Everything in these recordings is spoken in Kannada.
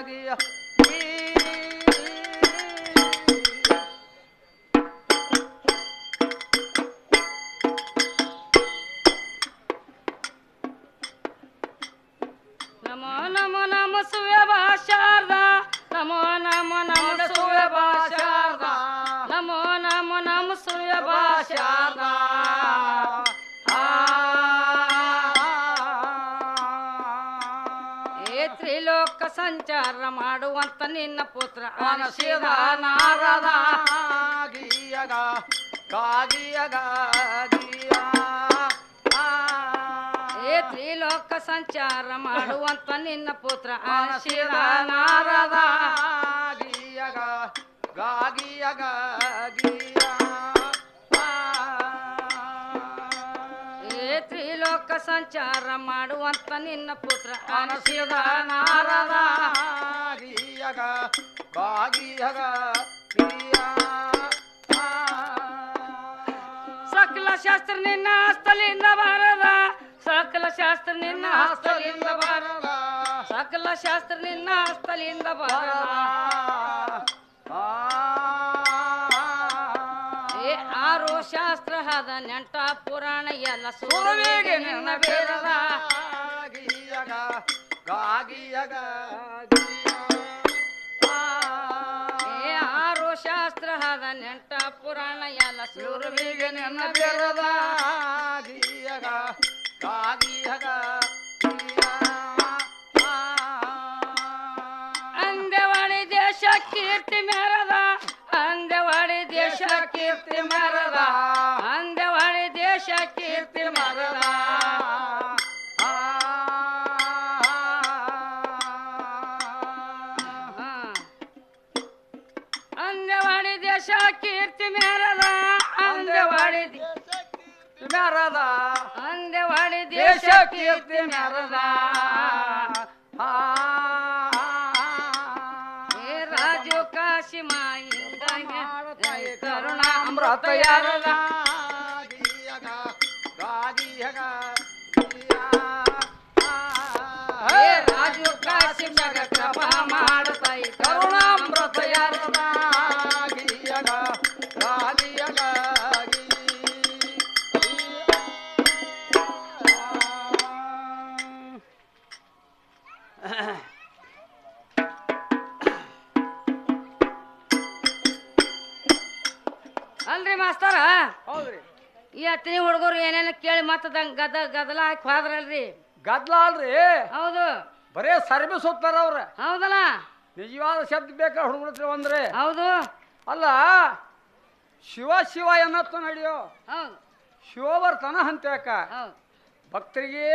ಗಿಯ ನಮೋ ನಮೋ ನಮ ಸುವ್ಯಭಾ ಶಾರದಾ ನಮೋ ನಮೋ ನಮ ಸುವ್ಯಭಾ ಶಾರದಾ ನಮೋ ನಮೋ ನಮ ಸುವ್ಯಭಾ ಶಾರದಾ ಏ ತ್ರಿಲೋಕ ಸಂಚಾರ ಮಾಡುವಂತ ನಿನ್ನ ಪುತ್ರ ಅನಶಿದ ನಾರದ ಗಿಯಗ ಗಾಗಿಯಗ ಗಿಯ ಏ ತ್ರಿಲೋಕ ಸಂಚಾರ ಮಾಡುವಂತ ನಿನ್ನ ಪುತ್ರ ಅನಶಿದ ನಾರದ ಗಿಯಗ ಗಾಗಿಯಗ ಗಿಯ ಏ ತ್ರಿಲೋಕ ಸಂಚಾರ ಮಾಡುವಂತ ನಿನ್ನ ಪುತ್ರ ಅನಶಿದ ನಾರದ ಗಿಯಗ ಗಾಗಿಯಗ ಗಿಯ ಸಕಲ ಶಾಸ್ತ್ರ ನಿನ್ನ ಹಸ್ತಲಿಂದ ಬಾರದ ಸಕಲ ಶಾಸ್ತ್ರ ನಿನ್ನ ಹಸ್ತಲಿಂದ ಬಾರದ ಸಕಲ ಶಾಸ್ತ್ರ ನಿನ್ನ ಹಸ್ತಲಿಂದ ಬಾರದ ಏ ಆರು ಶಾಸ್ತ್ರ ಹದ ನೆಂಟ ಪುರಾಣ ಎಲ್ಲ ಸುರವಿಗೆ ನಿನ್ನ ಬೇರದ ಗಿಯಗ ಗಾಗಿಯಗ ಏ ಆರು ಶಾಸ್ತ್ರ ಹದ ನೆಂಟ ಪುರಾಣ ಎಲ್ಲ ಸುರವಿಗೆ ನಿನ್ನ ಬೇರದ ಗಿಯಗ ಗಾಗಿಯಗ ಅಂದೆವಾಡಿ ದೇಶ ಕೀರ್ತಿ ಮೆರದ ಅಂದೆವಾಡಿ ದೇಶ ಕೀರ್ತಿ ಮೆರದ ಅಂದೆವಾಡಿ ದೇಶ ಕೀರ್ತಿ ಮೆರದ ಅಂದೆವಾಡಿ ದೇಶ ಕೀರ್ತಿ ಮೆರದ ಅಂದೆವಾಡಿ ಮೆರದ ಅಂದೆವಾಡಿ ದೇಶ ಕೀರ್ತಿ ಮೆರದ ಏ ರಾಜು ಕಾಶಿ ಮಾಯಿಂದ ಕರುಣಾಮೃತ ಯಾರದ ಗಿಯಗ ಗಾಗಿಯಗ ಏ ರಾಜು ಕಾಶಿ ಮಗ ಕೃಪಾ ಮಾಡತೈ ಕರುಣಾಮೃತ ಯಾರದ ಗಿಯಗ ಗಾಗಿಯಗ ಅಲ್ರಿ ಮಾಸ್ತರ ಹೌದ್ರಿ ಈ ಅತ್ತಿನಿ ಹುಡುಗರು ಏನೇನು ಕೇಳಿ ಮತ್ತದಂಗ ಗದಲ ಹಾಕಿ ಹೋದ್ರಲ್ರಿ ಗದ್ಲ ಅಲ್ರಿ ಹೌದು ಬರೇ ಸರ್ವಿಸ್ ಹೋಗ್ತಾರ ಅವ್ರ ಹೌದಲ್ಲ ನಿಜವಾದ ಶಬ್ದ ಬೇಕಾ ಹುಡುಗರು ಅಂದ್ರೆ ಹೌದು ಅಲ್ಲ ಶಿವ ಶಿವ ಏನತ್ತು ನಡೆಯೋ ಹೌದು ಶಿವ ಬರ್ತಾನ ಅಂತ್ಯಾಕ ಹೌದು ಭಕ್ತರಿಗೆ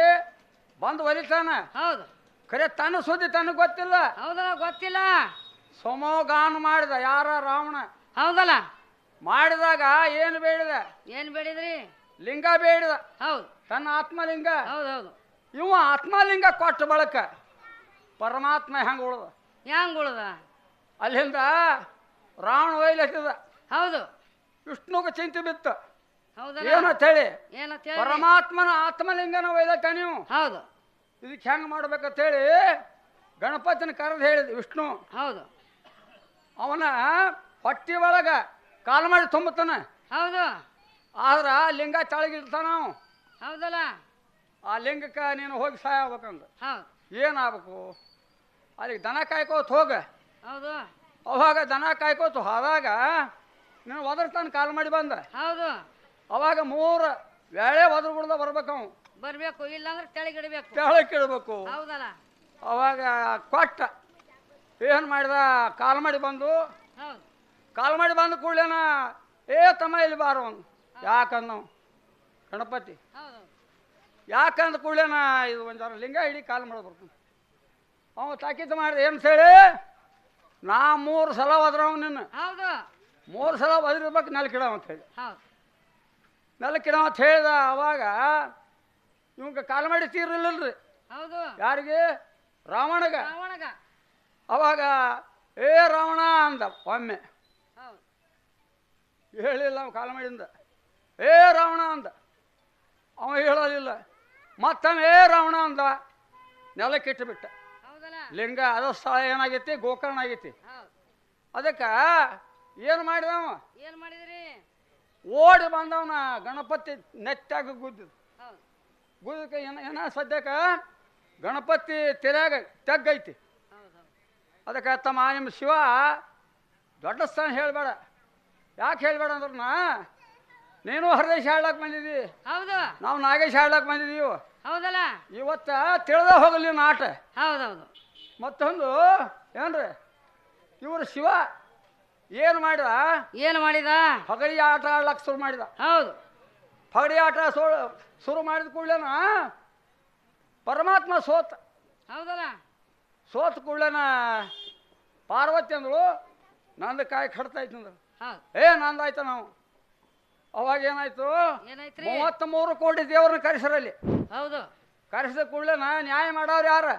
ಬಂದು ಒಲಿತಾನ ಹೌದು ಖರೆ ತನ್ನ ಸುದ್ದಿ ತನಗೆ ಗೊತ್ತಿಲ್ಲ ಹೌದಲ್ಲ ಗೊತ್ತಿಲ್ಲ ಸಮೋಗಾನ ಮಾಡಿದ ಯಾರ ರಾವಣ ಹೌದಲ್ಲ ಮಾಡಿದಾಗ ಏನು ಬೇಡಿದ ಏನ್ ಬೇಡಿದ್ರಿ ಲಿಂಗ ಬೇಡಿದ ಹೌದು ತನ್ನ ಆತ್ಮಲಿಂಗ ಹೌದು ಹೌದು ಇವ ಆತ್ಮಲಿಂಗ ಕೊಟ್ಟ ಬಳಕ ಪರಮಾತ್ಮ ಹೆಂಗೆ ಉಳ್ದ ಹೆಂಗ್ ಉಳ್ದ ಅಲ್ಲಿಂದ ರಾವಣ ಒಯ್ಲತ್ತಿದ ಹೌದು ವಿಷ್ಣುಗೆ ಚಿಂತೆ ಬಿತ್ತು ಹೌದಲ್ಲ ಏನಂತ ಹೇಳಿ ಏನಂತ ಹೇಳಿ ಪರಮಾತ್ಮನ ಆತ್ಮಲಿಂಗನ ಒಯ್ಲಕ್ಕ ನೀವು ಹೌದು ಇದಕ್ಕೆ ಹೆಂಗೆ ಮಾಡ್ಬೇಕಂತ ಹೇಳಿ ಗಣಪತಿನ ಕರೆದು ಹೇಳಿದ ವಿಷ್ಣು ಹೌದು ಅವನ ಹೊಟ್ಟಿ ಒಳಗ ಕಾಲು ಮಾಡಿ ತುಂಬುತ್ತಾನೆ ಹೌದು ಆದ್ರೆ ಲಿಂಗ ತಳಗಿರ್ತಾನ ನಾವು ಹೌದಲ್ಲ ಆ ಲಿಂಗಕ್ಕೆ ನೀನು ಹೋಗಿ ಸಹಾಯ ಆಗ್ಬೇಕಂದ ಹೌದು ಏನಾಗಬೇಕು ಅಲ್ಲಿಗೆ ದನ ಕಾಯ್ಕೋತ ಹೋಗ ಹೌದು ಅವಾಗ ದನ ಕಾಯ್ಕೋತ ಹೋದಾಗ ನೀನು ಒದರ್ತಾನೆ ಕಾಲು ಮಾಡಿ ಬಂದ ಹೌದು ಅವಾಗ 3 ವೇಳೆ ಒದ್ರ ಬಿಡ್ದ ಬರ್ಬೇಕು ಅವ ಬರ್ಬೇಕು ಇಲ್ಲಾಂದ್ರೆ ತೆಳಗಿಡ್ಬೇಕು ತೆಳಕ್ಕೆ ಇಡಬೇಕು ಹೌದಲ್ಲ ಅವಾಗ ಕೊಟ್ಟ ಏನು ಮಾಡಿದ ಕಾಲು ಮಾಡಿ ಬಂದು ಹೌದು ಕಾಲು ಮಾಡಿ ಬಂದ ಕೂಡಲೇನ ಏ ತಮ್ಮ ಇಲ್ಲಿ ಬಾರೋ ಅವನು ಯಾಕಂದ ನಾವು ಗಣಪತಿ ಹೌದು ಯಾಕಂದ ಕೂಡಲೇನ ಇದು ಒಂದು ಜರ ಲಿಂಗ ಹಿಡಿ ಕಾಲು ಮಾಡಿ ಬರ್ತಾನೆ ಅವ ತಾಕೀತು ಮಾಡಿದ ಏನು ಹೇಳಿ ನಾ 3 ಸಲ ಒದ್ರವ ನಿನ್ನ ಹೌದು 3 ಸಲ ಒದರಿರ್ಬೇಕು ನೆಲಕ್ಕಿಡವ ಅಂತ ಹೇಳಿ ಹೌದು ನೆಲಕ್ಕಿಡವ ಅಂತ ಹೇಳಿದ ಅವಾಗ ಇವಂಗ ಕಾಲು ಮಾಡಿ ತೀರಿಲ್ಲಲ್ರಿ ಹೌದು ಯಾರಿಗೆ ರಾವಣಗ ರಾವಣಗ ಅವಾಗ ಏ ರಾವಣ ಅಂದ ಒಮ್ಮೆ ಹೌದು ಹೇಳಿಲ್ಲ ಅವ ಕಾಲು ಮಾಡಿಂದ ಏ ರಾವಣ ಅಂದ ಅವ ಹೇಳೋದಿಲ್ಲ ಮತ್ತೊಮ್ಮೆ ಏ ರಾವಣ ಅಂದ ನೆಲಕ್ಕಿಟ್ಟು ಬಿಟ್ಟ ಹೌದಲ್ಲ ಲಿಂಗ ಅದ ಸ್ಥಳ ಏನಾಗೈತಿ ಗೋಕರ್ಣ ಆಗೈತಿ ಹೌದು ಅದಕ್ಕ ಏನು ಮಾಡಿದವ ಏನ್ ಮಾಡಿದ್ರಿ ಓಡಿ ಬಂದವನ ಗಣಪತಿ ನೆಟ್ಟಾಗ ಗುದ್ದಿದ ಹೌದು ಗುದ್ದಕ್ಕೆ ಏನ ಸದ್ಯಕ್ಕ ಗಣಪತಿ ತೆರೆಯಾಗ ತೆಗ್ಗೈತಿ ಹೌದು ಹೌದು ಅದಕ್ಕೆ ತಮ್ಮ ನಿಮ್ಮ ಶಿವ ದೊಡ್ಡ ಸ್ಥಾನ ಹೇಳಬೇಡ ಯಾಕೆ ಹೇಳಬೇಡ ಅಂದ್ರನ ನೀನು ಹರದೇಶ ಹಾಡ್ಲಾಕ್ ಬಂದಿದ್ದಿ ಹೌದು ನಾವು ನಾಗೇಶ್ ಹಾಡ್ಲಾಕ್ ಬಂದಿದ್ದೀವಿ ಹೌದಲ್ಲ ಇವತ್ತ ತಿಳಿದ ಹೋಗಲಿ ನೀನು ಆಟ ಹೌದೌದು ಮತ್ತೊಂದು ಏನ್ರಿ ಇವರು ಶಿವ ಏನು ಮಾಡಿದ ಏನು ಮಾಡಿದ ಪಗಡಿ ಆಟ ಆಡ್ಲಕ್ಕೆ ಶುರು ಮಾಡಿದ ಹೌದು ಪಗಡಿ ಆಟ ಶುರು ಮಾಡಿದ ಕೂಡಲೇನ ಪರಮಾತ್ಮ ಹೌದಲ್ಲ ಸೋತ ಕೂಡಲೇನ ಪಾರ್ವತಿ ಅಂದಳು ನಂದು ಕಾಯಿ ಕಟ್ತೈತಿ ಅಂದ್ರು ಹೌದು ನಂದಾಯ್ತು ನಾವು ಅವಾಗ ಏನಾಯ್ತು ಏನಾಯ್ತ್ರಿ 33 ಕೋಟಿ ದೇವ್ರನ್ನ ಕರೆಸರಲ್ಲಿ ಹೌದು ಕರೆಸಿದ ಕೂಡಲೇನ ನ್ಯಾಯ ಮಾಡೋರು ಯಾರು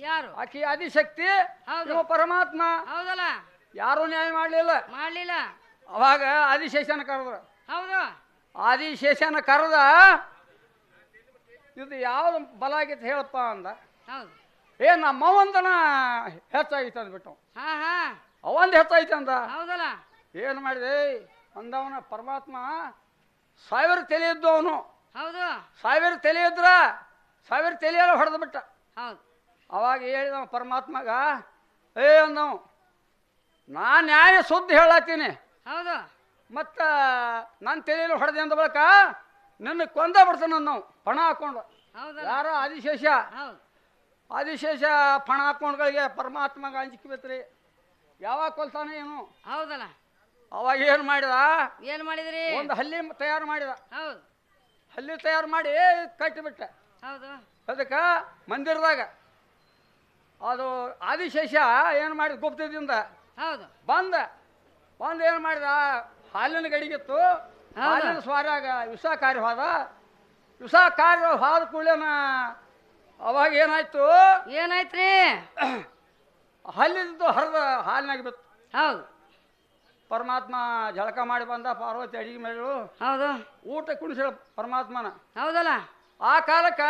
ಯಾರು ಆಕಿ ಆದಿಶಕ್ತಿ ಹೌದು. ಇವ ಪರಮಾತ್ಮ ಹೌದಲ್ಲ ಯಾರು ನ್ಯಾಯ ಮಾಡಲಿಲ್ಲ ಮಾಡ್ಲಿಲ್ಲ ಅವಾಗ ಆದಿಶೇಷನ ಕರೆದ್ರು ಹೌದು ಆದಿಶೇಷನ ಕರೆದ ಇದು ಯಾವ್ದು ಬಲ ಆಗಿತ್ತು ಹೇಳಪ್ಪ ಅಂದ ಹೌದು ನಮ್ಮವಂದನ ಹೆಚ್ಚಾಗಿತ್ತು ಅಂದ್ಬಿಟ್ಟು ಹಾ ಹಾ ಅವಂದು ಹೆಚ್ಚಾಯ್ತು ಅಂದ ಹೌದಲ್ಲ ಏನು ಮಾಡಿದೆ ಅಂದವನ ಪರಮಾತ್ಮ 1000 ತಲೆ ಇದ್ದು ಅವನು ಹೌದು 1000 ತಲೆ ಇದ್ರ 1000 ತಲೆಯಲ್ಲ ಹೊಡೆದು ಬಿಟ್ಟ ಹೌದು ಅವಾಗ ಹೇಳಿದವ ಪರಮಾತ್ಮಗ ಅಂದವ ನಾ ನ್ಯಾಯ ಸುದ್ದಿ ಹೇಳತ್ತೀನಿ ಹೌದು ಮತ್ತು ನನ್ನ ತಲೆಯಲ್ಲಿ ಹೊಡೆದೆ ಅಂದ ಬಳಿಕ ನಿನ್ನ ಕೊಂದ ಬಿಡ್ತಾನೆ ನಾವು ಪಣ ಹಾಕೊಂಡು ಹೌದಲ್ಲ ಯಾರೋ ಆದಿಶೇಷ ಹೌದು ಆದಿಶೇಷ ಪಣ ಹಾಕೊಂಡ್ಗಳಿಗೆ ಪರಮಾತ್ಮಗ ಅಂಜಿಕೆ ಬೇತ್ರಿ ಯಾವಾಗ ಕೊಲ್ತಾನೆ ಏನು ಹೌದಲ್ಲ ಅವಾಗ ಏನು ಮಾಡಿದ ಏನ್ ಮಾಡಿದ್ರಿ ಒಂದು ಹಲ್ಲಿ ತಯಾರು ಮಾಡಿದ ಹೌದು ಹಲ್ಲಿ ತಯಾರು ಮಾಡಿ ಕಟ್ಟಿಬಿಟ್ಟ ಹೌದು ಅದಕ್ಕೆ ಮಂದಿರದಾಗ ಅದು ಆದಿಶೇಷ ಏನು ಮಾಡಿದ ಗುಪ್ತದಿಂದ ಹೌದು ಬಂದು ಏನು ಮಾಡಿದ ಹಾಲಿನ ಗಡಿಗಿತ್ತು ಹಾಲಿನ ಸ್ವಾರಾಗ ವಿಷಕಾರಿ ಹೋದ ವಿಷಕಾರಿ ಹೋದ ಕೂಡಲೇನ ಅವಾಗ ಏನಾಯ್ತು ಏನಾಯ್ತ್ರಿ ಹಲ್ಲಿದ್ದು ಹರಿದ ಹಾಲಿನಾಗ ಬಿತ್ತು ಹೌದು ಪರಮಾತ್ಮ ಜಳಕ ಮಾಡಿ ಬಂದ ಪಾರ್ವತಿ ಅಡಿಗೆ ಮಾಡಿಳು ಹೌದು ಊಟ ಕುಣಿಸಿಳ ಪರಮಾತ್ಮನ ಹೌದಲ್ಲ ಆ ಕಾಲಕ್ಕೆ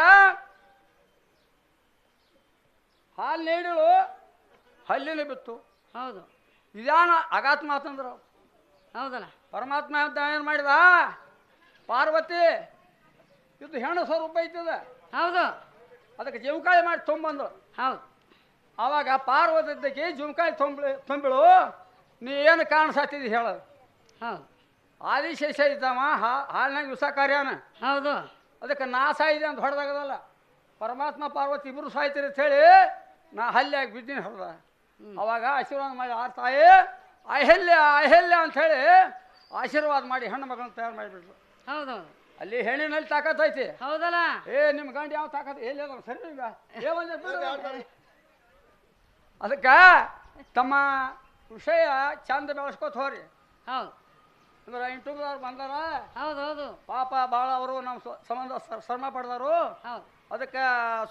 ಹಾಲು ನೀಡಿಳು ಹಲ್ಲಿನ ಬಿತ್ತು ಹೌದು ಇದಾನ ಅಗಾತ್ ಮಾತಂದ್ರು ಹೌದಲ್ಲ ಪರಮಾತ್ಮ ಅಂತ ಏನು ಮಾಡಿದ ಪಾರ್ವತಿ ಇದು ಹೆಣ್ಣು ಸ್ವರೂಪ ಐತದ ಹೌದು ಅದಕ್ಕೆ ಜೀವಕಾಯಿ ಮಾಡಿ ತೊಂಬಂದು ಹೌದು ಆವಾಗ ಪಾರ್ವತಿ ಇದ್ದಕ್ಕೆ ಜೀವಕಾಯಿ ತುಂಬಿಳು ನೀ ಏನು ಕಾಣಿಸತ್ತಿದ್ದಿ ಹೇಳೋದು ಹೌದು ಆದಿಶೇಷ ಇದ್ದವ ಹಾಲಿನಾಗ ವಿಷಕಾರ್ಯಾನ ಹೌದು ಅದಕ್ಕೆ ನಾ ಸಾಯಿದೆ ಅಂತ ಹೊಡೆದಾಗದಲ್ಲ ಪರಮಾತ್ಮ ಪಾರ್ವತಿ ಇಬ್ಬರು ಸಾಯ್ತೀರಿ ಅಂತ ಹೇಳಿ ನಾ ಹಲ್ಯಾಗಿ ಬಿದ್ದೀನಿ ಹೊಡೆದ ಅವಾಗ ಆಶೀರ್ವಾದ ಮಾಡಿ ತಾಯಿ ಅಹಲ್ಯ ಅಹಲ್ಯ ಅಂಥೇಳಿ ಆಶೀರ್ವಾದ ಮಾಡಿ ಹೆಣ್ಣು ಮಗಳನ್ನ ತಯಾರು ಮಾಡಿಬಿಟ್ರು ಹೌದೌದು ಅಲ್ಲಿ ಹೆಣ್ಣಿನಲ್ಲಿ ತಾಕತ್ತೈತಿ ಹೌದಲ್ಲ ನಿಮ್ಮ ಗಂಡ ಯಾವ ತಾಕತ್ ಎಲ್ಲಿ ಅದ ಸರಿ ಈಗ ಅದಕ್ಕೆ ತಮ್ಮ ವಿಷಯ ಚಂದ ಬೆಳೆಸ್ಕೋತ ಹೋರಿ ಹೌದು ಅಂದ್ರೆ ಇಂಟರ್ವ್ಯೂದವ್ರು ಬಂದಾರ ಹೌದು ಹೌದು ಪಾಪ ಭಾಳ ಅವರು ನಮ್ಮ ಸಂಬಂಧ ಶ್ರಮ ಪಡೆದವರು ಹೌದು ಅದಕ್ಕೆ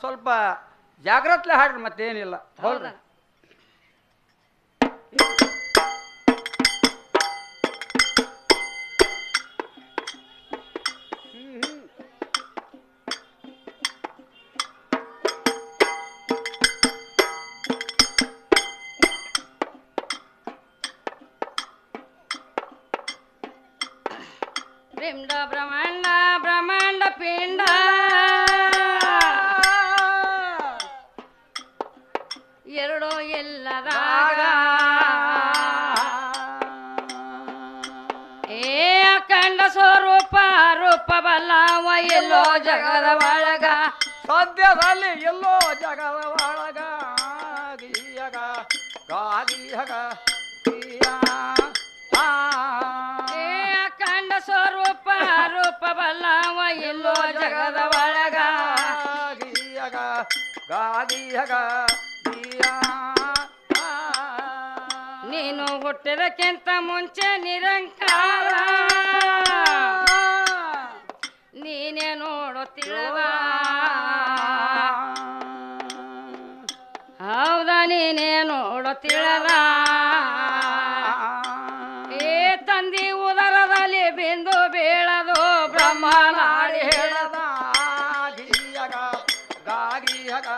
ಸ್ವಲ್ಪ ಜಾಗ್ರತ್ಲೆ ಹಾಡ್ರಿ ಮತ್ತೇನಿಲ್ಲ ಹೌದು ಬ್ರಹ್ಮಾಂಡ ಬ್ರಹ್ಮಾಂಡ ಬ್ರಹ್ಮಾಂಡ ಪಿಂಡ ಎರಡು ಎಲ್ಲರಾಗ ಅಖಂಡ ಸ್ವರೂಪ ರೂಪ ಬಲ್ಲವ ಎಲ್ಲೋ ಜಗದ ಒಳಗ ಸದ್ಯದಲ್ಲಿ ಎಲ್ಲೋ ಜಗದ ಒಳಗ ಗೀಯಗ ಗಾಗಿಯಗ ಅಖಂಡ ಸ್ವರೂಪ ರೂಪ ಬಲ್ಲವ ಎಲ್ಲೋ ಜಗದ ಒಳಗ ಗೀಯಗ ಗಾಗಿಯಗ ನೀನು ಹುಟ್ಟಿದಕ್ಕಿಂತ ಮುಂಚೆ ನಿರಂಕಾರ ನೀನೇ ನೋಡುತ್ತಿರುವ ಹೌದಾ ನೀನೇ ನೋಡುತ್ತಿಳದ ತಂದಿ ಉದರದಲ್ಲಿ ಬಿಂದು ಬೀಳದು ಬ್ರಹ್ಮನಾಡಿ ಹೇಳದ ಗೀಯಗ ಗಾಗಿಯಗ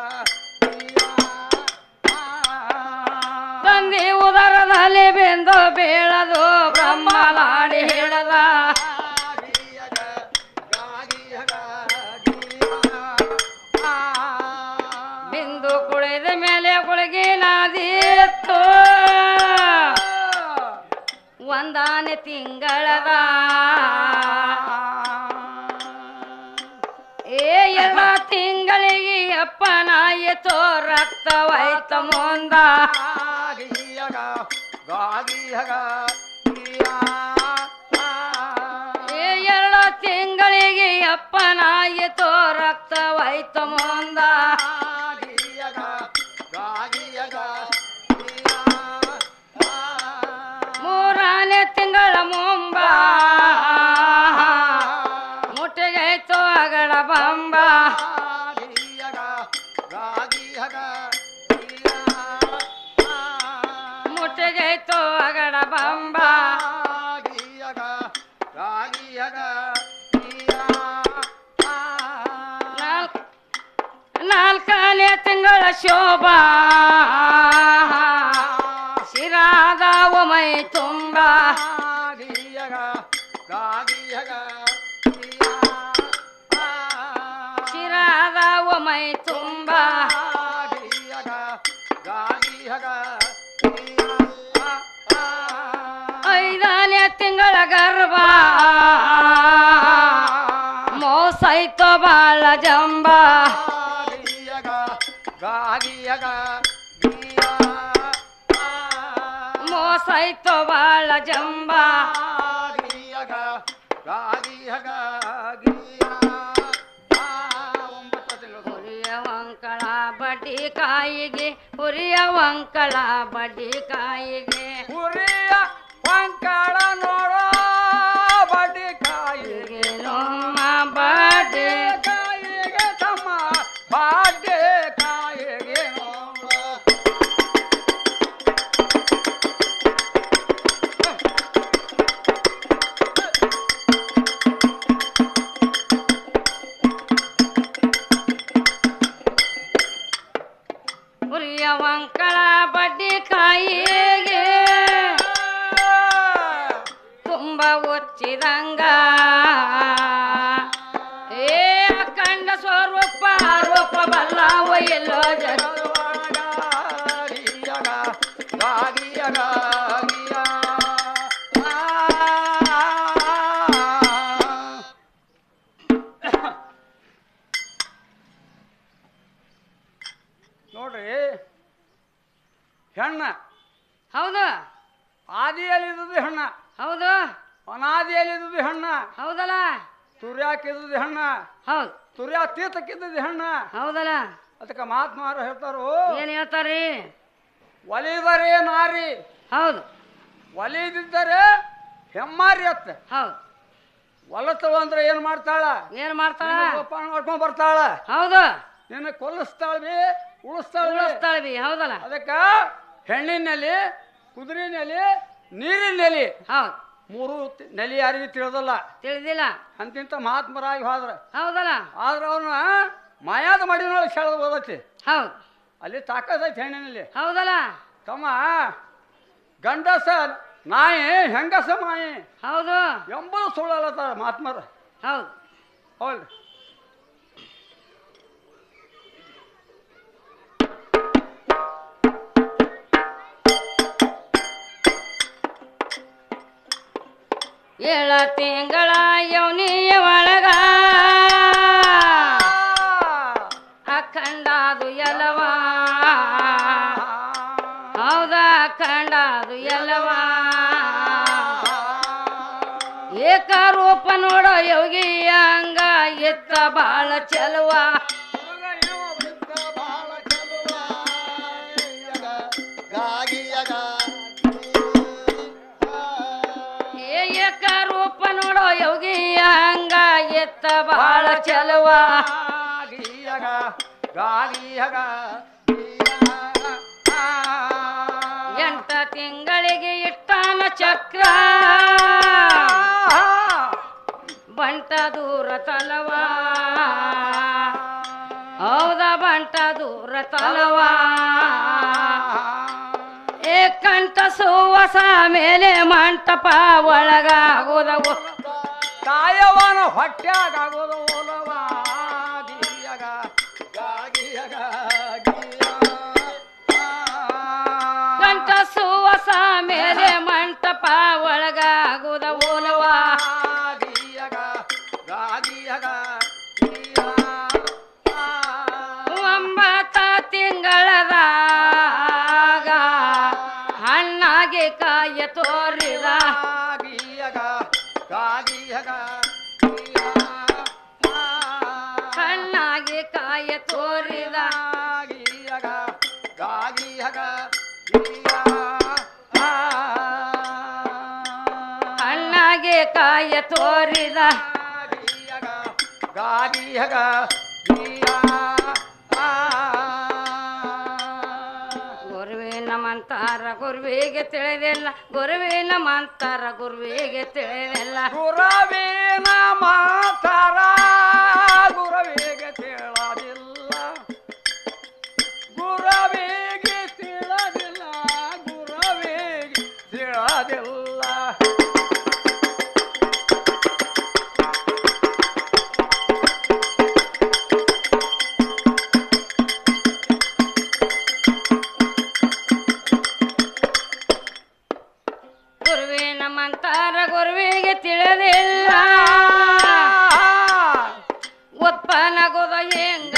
ಬೀಳದು ಬ್ರಹ್ಮಲಾಡಿ ಹೇಳದ ಬಿಂದು ಕುಳಿದ ಮೇಲೆ ಗುಳಿಗೆ ನಾದಿತ್ತು ಒಂದಾನೆ ತಿಂಗಳದ ಎಲ್ಲ ತಿಂಗಳಿಗೆ ಅಪ್ಪನಾಯಿತು ರಕ್ತವಾಯ್ತ ಮುಂದ ಎಲ್ಲ ತಿಂಗಳಿಗೆ ಅಪ್ಪನಾಯಿತು ರಕ್ತವಾಯ್ತ ಮುಂದ ಮೂರನೇ ತಿಂಗಳ ಮುಂಬ ಮುಟ್ಟಿಗಾಯ್ತು ಅಗಡ ಬಂಬ ಮುಟ್ಟಿಗಾಯ್ತು ಅಗಡ ಬಂಬ ನಾಲ್ಕನೇ ತಿಂಗಳ ಶೋಭಾ ಶಿರಾದವ ಮೈ ತುಂಬ ಶಿರಾದವ ಮೈ ತುಂಬ ಐದನೇ ತಿಂಗಳ ಗರ್ಭ ಮೋಸೈತು ಬಾಳ ಜಂಬ ಮೋಸೈತು ಬಾಳ ಜಂಬ ಹುರಿಯ ವಂಕಳ ಬಡ್ಡಿ ಕಾಯಿಗೆ ಹುರಿಯ ವಂಕಳ ಬಡ್ಡಿ ಕಾಯಿಗೆ ಹುರಿಯ ವಂಕಳ ನೋಡೋ ಬಡ್ಡಿ ಕಾಯಿಗೆ ನಮ್ಮ ಬಡ್ಡಿ ಕಾಯಿಗೆ ತಮ್ಮ ಬಾಡ್ಡೆ ಕಾಯಿಗೆ ನೋಡೋ ಹುರಿಯ ವಂಕಳ ಬಡ್ಡಿ ಕಾಯಿಗೆ ತುಂಬ ಒಚ್ಚಿದಂಗ ಏ ಕಂಡ ಸ್ವರೂಪ ರೂಪ ಬಲ್ಲವ ಎಲ್ಲೋ ಜನ ನೋಡ್ರಿ ಹೆಣ್ಣ ಹೌದು ಆದಿಯಲ್ಲಿದ್ದು ಹೆಣ್ಣ ಹೌದು ಅನಾದಿಯಲ್ಲಿದ್ದು ಹೆಣ್ಣ ಹೌದಲ್ಲ ತುರ್ಯಾಕಿದ್ದು ಹೆಣ್ಣ ಹೌದು ತುರ್ಯಾ ತೀರ್ಥಕ್ಕಿದ್ದು ಹೆಣ್ಣ ಹೌದಲ್ಲ ಅದಕ್ಕೆ ಮಹಾತ್ಮಾರು ಹೇಳ್ತಾರು ಏನ್ ಹೇಳ್ತಾರ್ರಿ ಒಲಿದರೆ ನಾರಿ ಹೌದು ಒಲಿದಿದ್ದರೆ ಹೆಮ್ಮಾರಿ ಅತ್ತ ಹೌದು ಹೊಲತವ ಅಂದ್ರೆ ಏನ್ ಮಾಡ್ತಾಳ ಏನ್ ಮಾಡ್ತಾಳ ಮಾಡ್ಕೊಂಡ್ ಬರ್ತಾಳ ಹೌದು ನಿನ್ನ ಕೊಲ್ಲಿಸ್ತಾಳ್ವಿ ಉಳಿಸ್ತಾಳ್ವಿ ಉಳಿಸ್ತಾಳ್ವಿ ಹೌದಲ್ಲ ಅದಕ್ಕ ಹೆಣ್ಣಿನಲ್ಲಿ ಕುದುರೆನಲ್ಲಿ ನೀರಿನಲ್ಲಿ ಹೌದು ಮೂರು ನೆಲೆ ಯಾರಿಗೂ ತಿಳಿದಲ್ಲ ತಿಳಿದಿಲ್ಲ ಅಂತಿಂತ ಮಹಾತ್ಮರಾಗಿ ಹೋದ್ರ ಹೌದಲ್ಲ ಆದ್ರೆ ಅವನ ಮಾಯಾದ ಮಡಿನೊಳಗೆ ಸೆಳೆದು ಓದತಿ ಹೌದು ಅಲ್ಲಿ ತಾಕತ್ತೈತಿ ಹೆಣ್ಣಿನಲ್ಲಿ ಹೌದಲ್ಲ ತಮ್ಮ ಗಂಡಸ ನಾಯಿ ಹೆಂಗಸ ಮಾಯಿ ಹೌದು ಎಂಬುದು ಸುಳ್ಳಲ್ಲತ್ತಾರ ಮಹಾತ್ಮರ ಹೌದು ಹೌದು ಏಳ ತಿಂಗಳ ಯೌನಿಯ ಒಳಗ ಅಖಂಡಾದು ಎಲವ ಹೌದ ಅಖಂಡಾದು ಎಲವ ಏಕರೂಪ ನೋಡೋ ಯೋಗಿಯ ಅಂಗ ಎತ್ತ ಬಾಳ ಚೆಲುವ ಏಕರೂಪ ನೋಡೋ ಯೋಗಿಯ ಅಂಗ ಎತ್ತ ಬಾಳ ಚೆಲುವ ಎಂಟ ತಿಂಗಳಿಗೆ ಇಟ್ಟಾನ ಚಕ್ರ ಬಂಟ ದೂರ ತಲವ ಹೌದ ಬಂಟ ದೂರ ತಲವ ಏಕ ಗಂಟ ಸುವಸ ಮೇಲೆ ಮಂಟಪ ಒಳಗಾಗುದವು ಕಾಯವನ ಹೊಟ್ಯಾಗೋದು ಓಲವ ಗೀಯಗ ಗಾಗಿಯಗ ಗಂಟ ಸುವಸ ಮೇಲೆ ಮಂಟಪ ಒಳಗಾಗುದ ಓಲವ ಗೀಯಗ ಗಾಗಿಯಗ ಒಂಬತ್ತ ತಿಂಗಳದಾಗ ಹಣ್ಣಾಗಿ ಕಾಯ ತೋರಿದ ಗೀಯಗ ಗಾಗಿಯಗ ಹಣ್ಣಾಗಿ ಕಾಯ ತೋರಿದ ಗೀಯಗ ಗಾಗಿಯಗ ಹಣ್ಣಾಗಿ ಕಾಯ ತೋರಿದ ಗಾಗಿಯಗ ಗುರುವಿನ ಮಂತಾರ ಗುರುವಿಗೆ ತಿಳಿದಿಲ್ಲ ಗುರುವಿನ ಮಂತಾರ ಗುರುವಿಗೆ ತಿಳಿದಿಲ್ಲ ಗುರವೇನ ಮಾತಾರ ಗುರವಿಗೆ ತಿಳದಿಲ್ಲ ಗುರವಿಗೆ ತಿಳದಿಲ್ಲ ಗುರವಿಗೆ ತಿಳದಿಲ್ಲ ಗುರುವಿನ ಮಂತಾರ ಗುರುವಿಗೆ ತಿಳಿದಿಲ್ಲ ಉತ್ಪನ್ನಗುದ ಹೆಂಗ